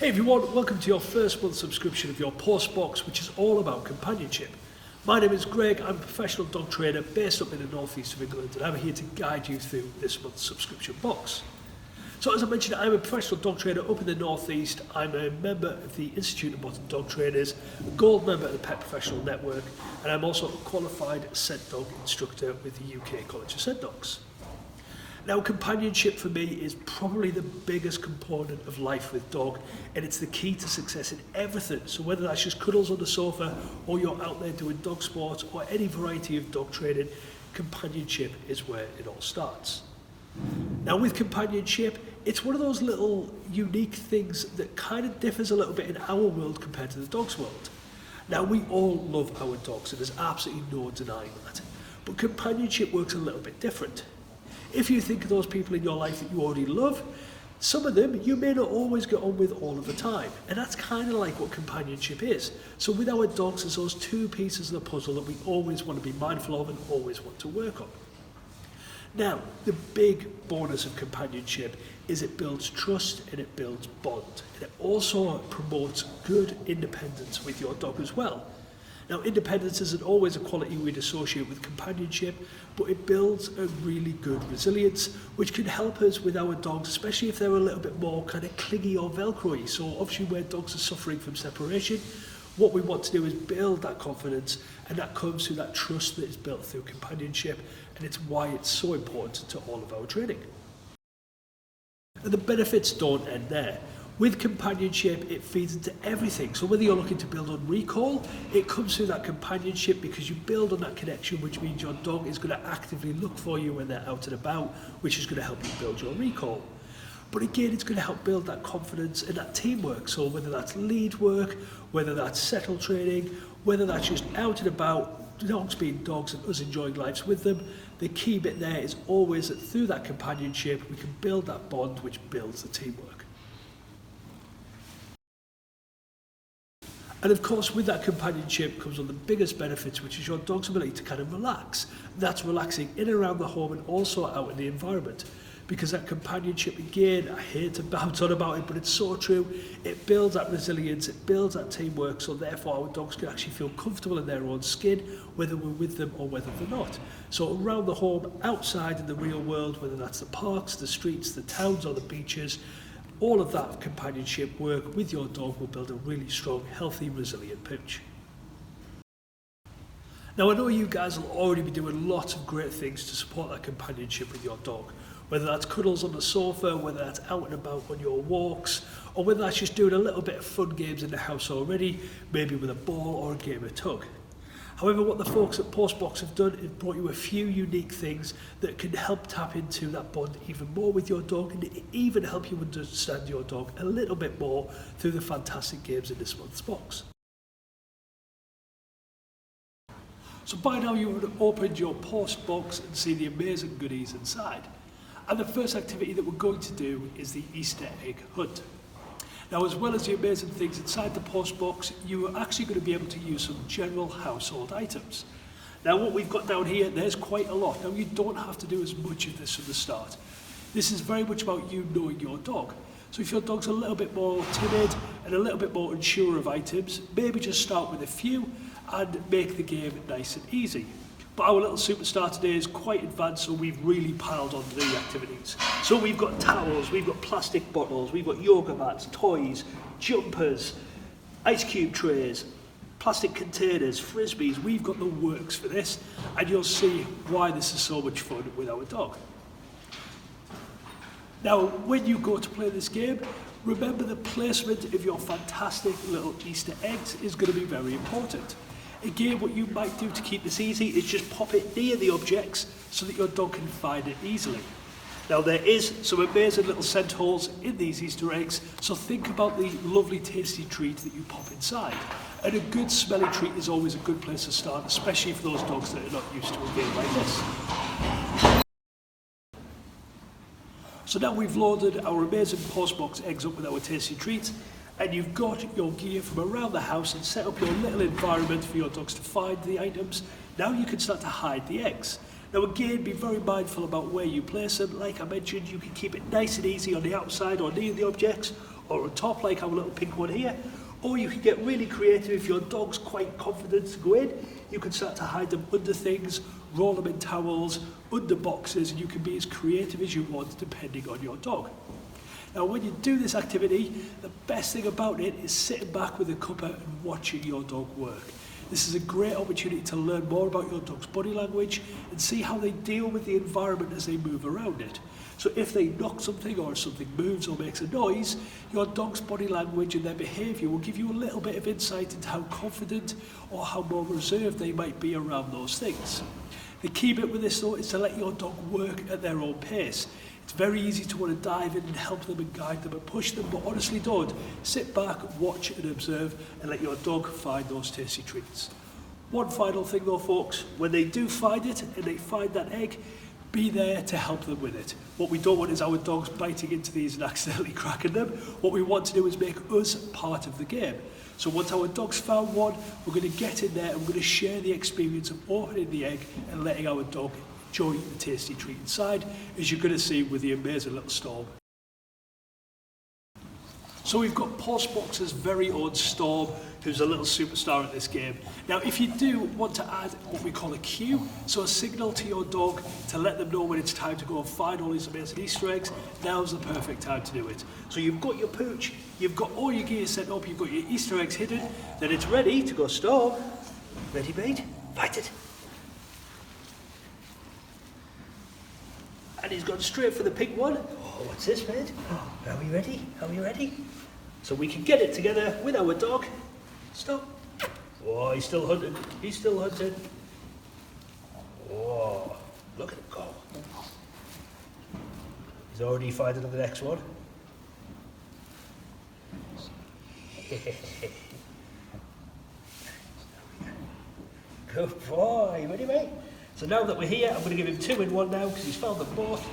Hey everyone, welcome to your first month subscription of your post box, which is all about companionship. My name is Greg, I'm a professional dog trainer based up in the northeast of England, and I'm here to guide you through this month's subscription box. So as I mentioned, I'm a professional dog trainer up in the northeast. I'm a member of the Institute of Modern Dog Trainers, a gold member of the Pet Professional Network, and I'm also a qualified scent dog instructor with the UK College of Scent Dogs. Now, companionship for me is probably the biggest component of life with dog, and it's the key to success in everything. So whether that's just cuddles on the sofa, or you're out there doing dog sports, or any variety of dog training, companionship is where it all starts. Now with companionship, it's one of those little unique things that kind of differs a little bit in our world compared to the dog's world. Now we all love our dogs, and there's absolutely no denying that. But companionship works a little bit different. If you think of those people in your life that you already love, some of them you may not always get on with all of the time. And that's kind of like what companionship is. So with our dogs, there's those two pieces of the puzzle that we always want to be mindful of and always want to work on. Now, the big bonus of companionship is it builds trust and it builds bond. And it also promotes good independence with your dog as well. Now, independence isn't always a quality we'd associate with companionship, but it builds a really good resilience, which can help us with our dogs, especially if they're a little bit more kind of clingy or velcro-y. So obviously where dogs are suffering from separation, what we want to do is build that confidence, and that comes through that trust that is built through companionship, and it's why it's so important to all of our training. And the benefits don't end there. With companionship, it feeds into everything. So whether you're looking to build on recall, it comes through that companionship because you build on that connection, which means your dog is going to actively look for you when they're out and about, which is going to help you build your recall. But again, it's going to help build that confidence and that teamwork. So whether that's lead work, whether that's settle training, whether that's just out and about, dogs being dogs and us enjoying lives with them, the key bit there is always that through that companionship, we can build that bond which builds the teamwork. And of course, with that companionship comes one of the biggest benefits, which is your dog's ability to kind of relax. That's relaxing in and around the home and also out in the environment. Because that companionship, again, I hate to bounce on about it, but it's so true. It builds that resilience, it builds that teamwork, so therefore our dogs can actually feel comfortable in their own skin, whether we're with them or whether they're not. So around the home, outside in the real world, whether that's the parks, the streets, the towns or the beaches, all of that companionship work with your dog will build a really strong, healthy, resilient pooch. Now I know you guys will already be doing lots of great things to support that companionship with your dog, whether that's cuddles on the sofa, whether that's out and about on your walks, or whether that's just doing a little bit of fun games in the house already, maybe with a ball or a game of tug. However, what the folks at Postbox have done is brought you a few unique things that can help tap into that bond even more with your dog, and even help you understand your dog a little bit more through the fantastic games in this month's box. So by now you would have opened your post box and seen the amazing goodies inside. And the first activity that we're going to do is the Easter egg hunt. Now, as well as the amazing things inside the post box, you are actually going to be able to use some general household items. Now, what we've got down here, there's quite a lot. Now, you don't have to do as much of this from the start. This is very much about you knowing your dog. So if your dog's a little bit more timid and a little bit more unsure of items, maybe just start with a few and make the game nice and easy. But our little superstar today is quite advanced, so we've really piled on the activities. So we've got towels, we've got plastic bottles, we've got yoga mats, toys, jumpers, ice cube trays, plastic containers, frisbees. We've got the works for this, and you'll see why this is so much fun with our dog. Now, when you go to play this game, remember the placement of your fantastic little Easter eggs is going to be very important. Again, what you might do to keep this easy is just pop it near the objects so that your dog can find it easily. Now there is some amazing little scent holes in these Easter eggs, so think about the lovely tasty treat that you pop inside. And a good smelly treat is always a good place to start, especially for those dogs that are not used to a game like this. So now we've loaded our amazing postbox eggs up with our tasty treats, and you've got your gear from around the house and set up your little environment for your dogs to find the items. Now you can start to hide the eggs. Now again, be very mindful about where you place them. Like I mentioned, you can keep it nice and easy on the outside or near the objects, or on top like our little pink one here, or you can get really creative. If your dog's quite confident to go in, you can start to hide them under things, roll them in towels, under boxes, and you can be as creative as you want depending on your dog. Now when you do this activity, the best thing about it is sitting back with a cuppa and watching your dog work. This is a great opportunity to learn more about your dog's body language and see how they deal with the environment as they move around it. So if they knock something or something moves or makes a noise, your dog's body language and their behaviour will give you a little bit of insight into how confident or how more reserved they might be around those things. The key bit with this though is to let your dog work at their own pace. It's very easy to want to dive in and help them and guide them and push them, but honestly don't. Sit back, watch and observe and let your dog find those tasty treats. One final thing though folks, when they do find it and they find that egg, be there to help them with it. What we don't want is our dogs biting into these and accidentally cracking them. What we want to do is make us part of the game. So once our dog's found one, we're going to get in there and we're going to share the experience of opening the egg and letting our dog enjoy the tasty treat inside, as you're going to see with the amazing little Storm. So we've got Postbox's very own Storm, who's a little superstar at this game. Now if you do want to add what we call a cue, so a signal to your dog to let them know when it's time to go and find all these amazing Easter eggs, now's the perfect time to do it. So you've got your pooch, you've got all your gear set up, you've got your Easter eggs hidden, then it's ready to go Storm. Ready mate? Fight it. And he's gone straight for the pink one. Oh, what's this, mate? Oh, are we ready? Are we ready? So we can get it together with our dog. Stop. Oh, he's still hunting. He's still hunting. Oh, look at him go. He's already fighting on the next one. Good boy. Ready, mate? So now that we're here, I'm going to give him 2 in 1 now because he's found them both.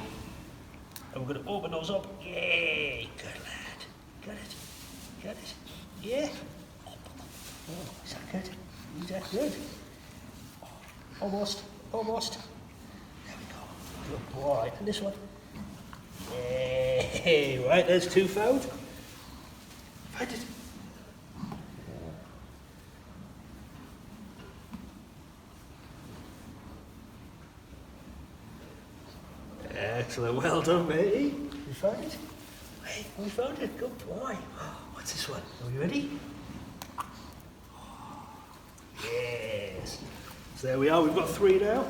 And we're going to open those up. Yay! Good lad. Got it. Got it. Yeah. Oh, is that good? Is that good? Almost. Almost. There we go. Good boy. And this one. Yay! Right, there's 2 found. Find it. Excellent, well done, mate. We found it? Hey, we found it, good boy. What's this one? Are we ready? Yes. So there we are, we've got 3 now.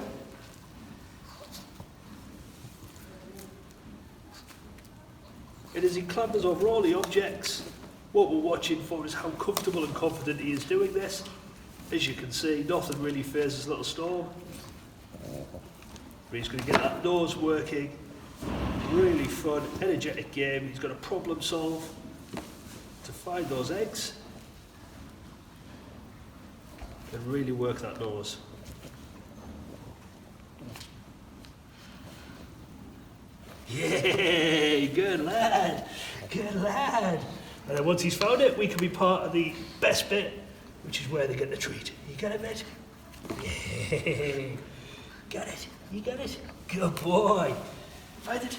And as he clambers over all the objects, what we're watching for is how comfortable and confident he is doing this. As you can see, nothing really phases little Storm. But he's going to get that nose working. Really fun, energetic game. He's got to problem solve to find those eggs and really work that nose. Yay! Good lad! Good lad! And then once he's found it, we can be part of the best bit, which is where they get the treat. You got it, mate? Yay! Got it. You got it. Good boy. Find it.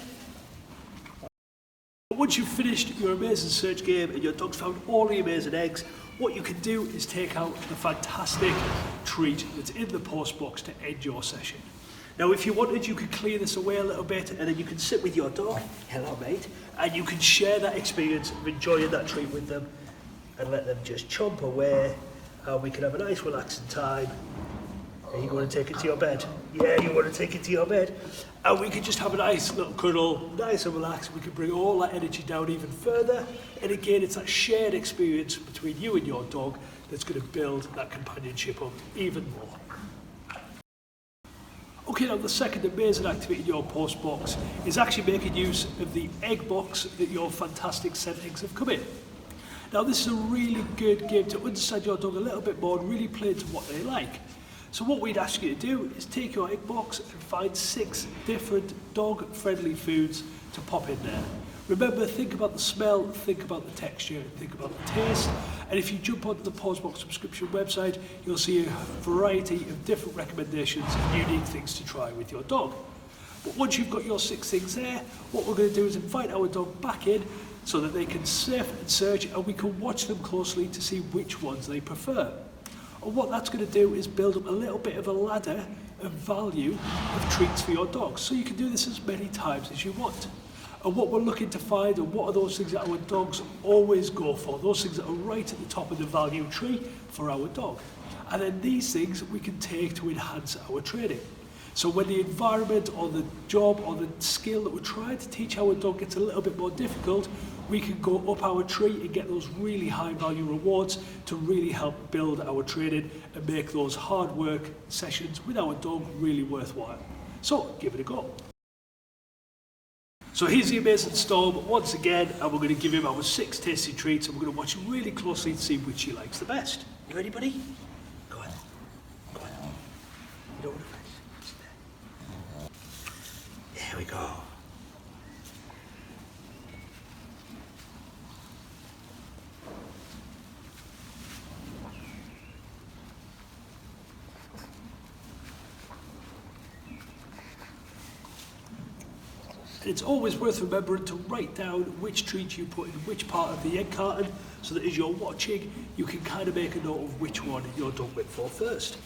Once you've finished your amazing search game and your dog's found all the amazing eggs, what you can do is take out the fantastic treat that's in the post box to end your session. Now if you wanted, you could clear this away a little bit and then you can sit with your dog, hello mate, and you can share that experience of enjoying that treat with them and let them just chomp away and we can have a nice relaxing time. Are you going to take it to your bed? Yeah, you want to take it to your bed? And we can just have a nice little cuddle, nice and relaxed. We can bring all that energy down even further. And again, it's that shared experience between you and your dog that's going to build that companionship up even more. Okay, now the second amazing activity in your post box is actually making use of the egg box that your fantastic scent eggs have come in. Now this is a really good game to understand your dog a little bit more and really play to what they like. So what we'd ask you to do is take your egg box and find 6 different dog-friendly foods to pop in there. Remember, think about the smell, think about the texture, think about the taste. And if you jump onto the Postbox subscription website, you'll see a variety of different recommendations and unique things to try with your dog. But once you've got your 6 things there, what we're going to do is invite our dog back in so that they can sniff and search, and we can watch them closely to see which ones they prefer. And what that's going to do is build up a little bit of a ladder of value of treats for your dog. So you can do this as many times as you want. And what we're looking to find are what are those things that our dogs always go for, those things that are right at the top of the value tree for our dog. And then these things we can take to enhance our training. So when the environment or the job or the skill that we're trying to teach our dog gets a little bit more difficult, we can go up our tree and get those really high value rewards to really help build our training and make those hard work sessions with our dog really worthwhile. So give it a go. So here's the amazing Storm once again, and we're going to give him our 6 tasty treats, and we're going to watch him really closely to see which he likes the best. You ready, buddy? Go on. Go on. You don't want to finish. There we go. It's always worth remembering to write down which treat you put in which part of the egg carton, so that as you're watching, you can kind of make a note of which one your dog went for first.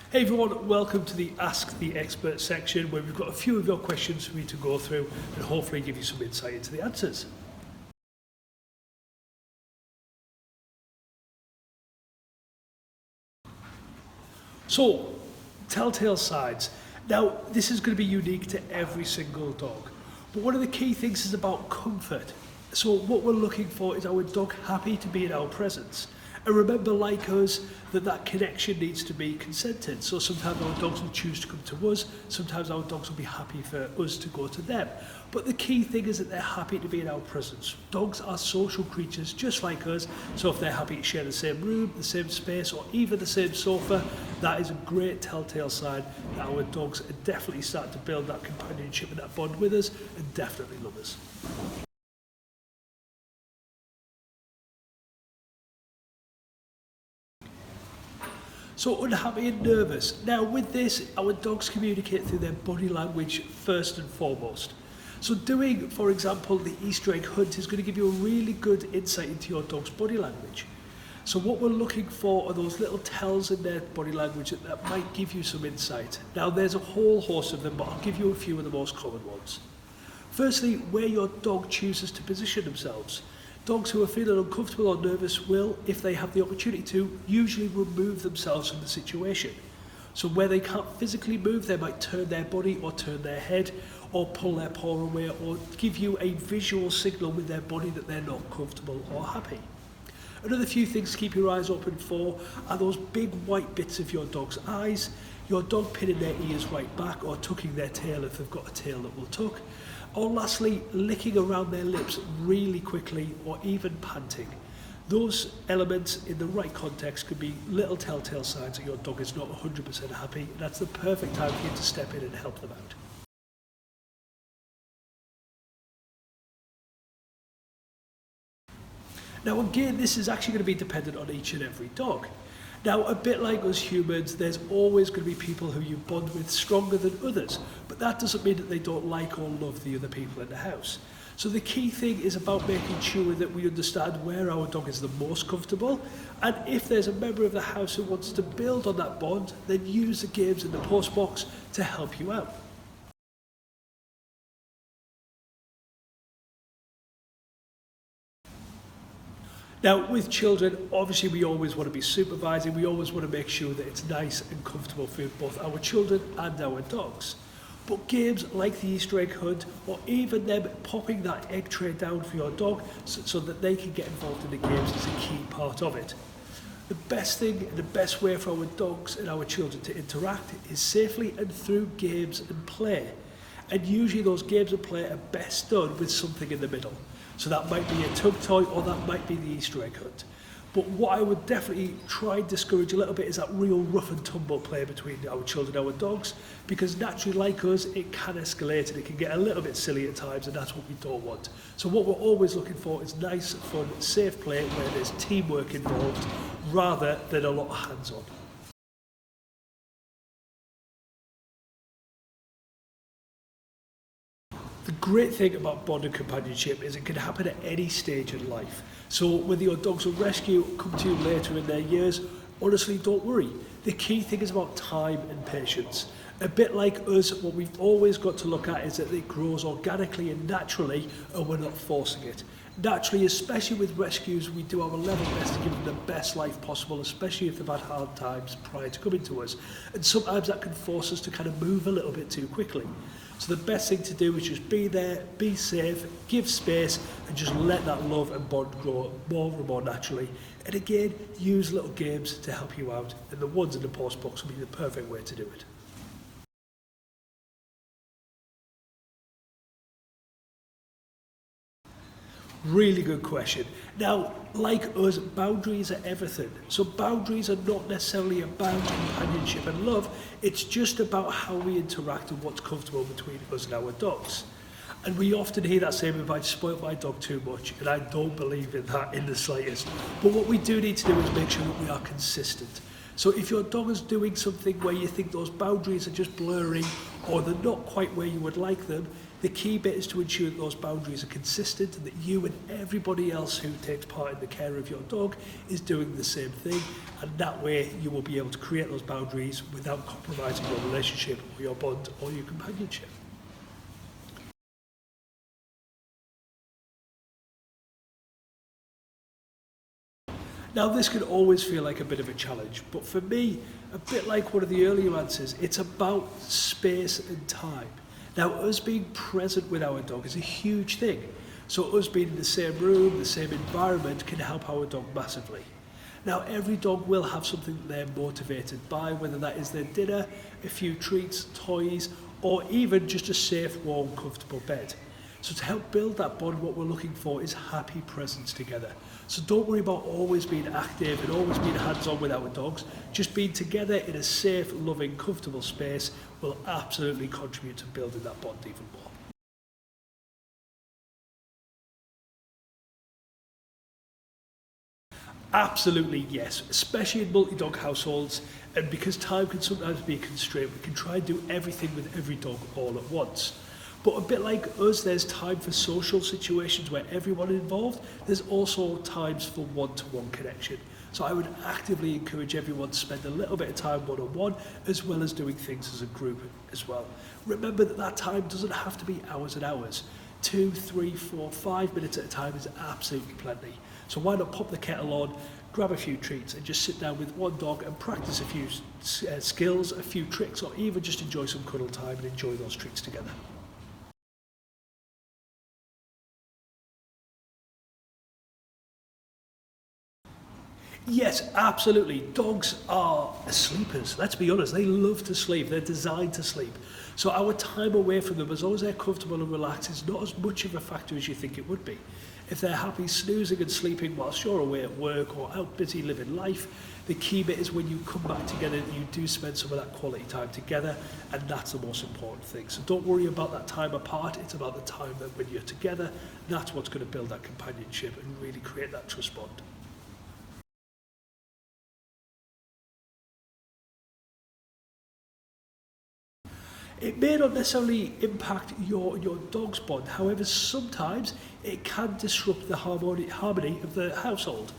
Hey everyone, welcome to the Ask the Expert section, where we've got a few of your questions for me to go through and hopefully give you some insight into the answers. So, telltale signs. Now, this is going to be unique to every single dog, but one of the key things is about comfort. So what we're looking for is our dog happy to be in our presence. And remember, like us, that connection needs to be consented. So sometimes our dogs will choose to come to us, sometimes our dogs will be happy for us to go to them. But the key thing is that they're happy to be in our presence. Dogs are social creatures just like us, so if they're happy to share the same room, the same space, or even the same sofa, that is a great telltale sign that our dogs are definitely starting to build that companionship and that bond with us, and definitely love us. So unhappy and nervous. Now with this, our dogs communicate through their body language first and foremost. So doing, for example, the Easter egg hunt is going to give you a really good insight into your dog's body language. So what we're looking for are those little tells in their body language that might give you some insight. Now there's a whole host of them, but I'll give you a few of the most common ones. Firstly, where your dog chooses to position themselves. Dogs who are feeling uncomfortable or nervous will, if they have the opportunity to, usually remove themselves from the situation. So where they can't physically move, they might turn their body or turn their head or pull their paw away or give you a visual signal with their body that they're not comfortable or happy. Another few things to keep your eyes open for are those big white bits of your dog's eyes, your dog pinning their ears right back or tucking their tail if they've got a tail that will tuck, or lastly, licking around their lips really quickly or even panting. Those elements in the right context could be little telltale signs that your dog is not 100% happy, and that's the perfect time for you to step in and help them out. Now again, this is actually going to be dependent on each and every dog. Now, a bit like us humans, there's always going to be people who you bond with stronger than others, but that doesn't mean that they don't like or love the other people in the house. So the key thing is about making sure that we understand where our dog is the most comfortable, and if there's a member of the house who wants to build on that bond, then use the games in the post box to help you out. Now, with children, obviously we always want to be supervising, we always want to make sure that it's nice and comfortable for both our children and our dogs. But games like the Easter egg hunt, or even them popping that egg tray down for your dog so that they can get involved in the games, is a key part of it. The best thing and the best way for our dogs and our children to interact is safely and through games and play. And usually those games and play are best done with something in the middle. So that might be a tug toy or that might be the Easter egg hunt. But what I would definitely try and discourage a little bit is that real rough and tumble play between our children and our dogs, because naturally, like us, it can escalate and it can get a little bit silly at times, and that's what we don't want. So what we're always looking for is nice, fun, safe play where there's teamwork involved rather than a lot of hands-on. The great thing about bond and companionship is it can happen at any stage in life. So whether your dog's a rescue come to you later in their years, honestly, don't worry. The key thing is about time and patience. A bit like us, what we've always got to look at is that it grows organically and naturally, and we're not forcing it. Naturally, especially with rescues, we do our level best to give them the best life possible, especially if they've had hard times prior to coming to us. And sometimes that can force us to kind of move a little bit too quickly. So the best thing to do is just be there, be safe, give space, and just let that love and bond grow more and more naturally. And again, use little games to help you out, and the ones in the post box will be the perfect way to do it. Really good question. Now, like us, boundaries are everything. So boundaries are not necessarily about companionship and love. It's just about how we interact and what's comfortable between us and our dogs. And we often hear that saying, if I spoil my dog too much, and I don't believe in that in the slightest. But what we do need to do is make sure that we are consistent. So if your dog is doing something where you think those boundaries are just blurring or they're not quite where you would like them, the key bit is to ensure that those boundaries are consistent and that you and everybody else who takes part in the care of your dog is doing the same thing. And that way you will be able to create those boundaries without compromising your relationship or your bond or your companionship. Now, this can always feel like a bit of a challenge, but for me, a bit like one of the earlier answers, it's about space and time. Now, us being present with our dog is a huge thing. So us being in the same room, the same environment can help our dog massively. Now, every dog will have something that they're motivated by, whether that is their dinner, a few treats, toys, or even just a safe, warm, comfortable bed. So to help build that bond, what we're looking for is happy presence together. So don't worry about always being active and always being hands-on with our dogs. Just being together in a safe, loving, comfortable space will absolutely contribute to building that bond even more. Absolutely yes, especially in multi-dog households, and because time can sometimes be a constraint, we can try and do everything with every dog all at once. But a bit like us, there's time for social situations where everyone is involved. There's also times for one-to-one connection. So I would actively encourage everyone to spend a little bit of time one-on-one, as well as doing things as a group as well. Remember that that time doesn't have to be hours and hours. 2, 3, 4, 5 minutes at a time is absolutely plenty. So why not pop the kettle on, grab a few treats, and just sit down with one dog and practice a few skills, a few tricks, or even just enjoy some cuddle time and enjoy those treats together. Yes, absolutely. Dogs are sleepers. Let's be honest. They love to sleep. They're designed to sleep. So our time away from them, as long as they're comfortable and relaxed, is not as much of a factor as you think it would be. If they're happy snoozing and sleeping whilst you're away at work or out busy living life, the key bit is when you come back together, you do spend some of that quality time together, and that's the most important thing. So don't worry about that time apart. It's about the time that when you're together, that's what's going to build that companionship and really create that trust bond. It may not necessarily impact your dog's bond, however, sometimes it can disrupt the harmony of the household.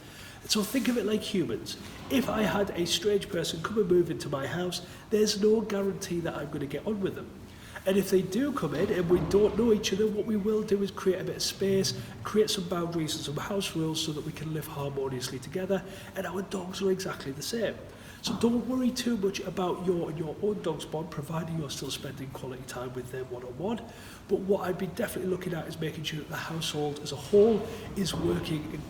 So think of it like humans. If I had a strange person come and move into my house, there's no guarantee that I'm going to get on with them. And if they do come in and we don't know each other, what we will do is create a bit of space, create some boundaries and some house rules so that we can live harmoniously together, and our dogs are exactly the same. So don't worry too much about your own dog's bond, providing you're still spending quality time with them one-on-one. But what I'd be definitely looking at is making sure that the household as a whole is working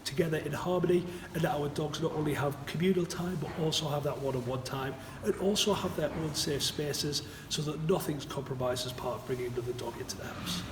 together in harmony, and that our dogs not only have communal time, but also have that one-on-one time, and also have their own safe spaces so that nothing's compromised as part of bringing another dog into the house.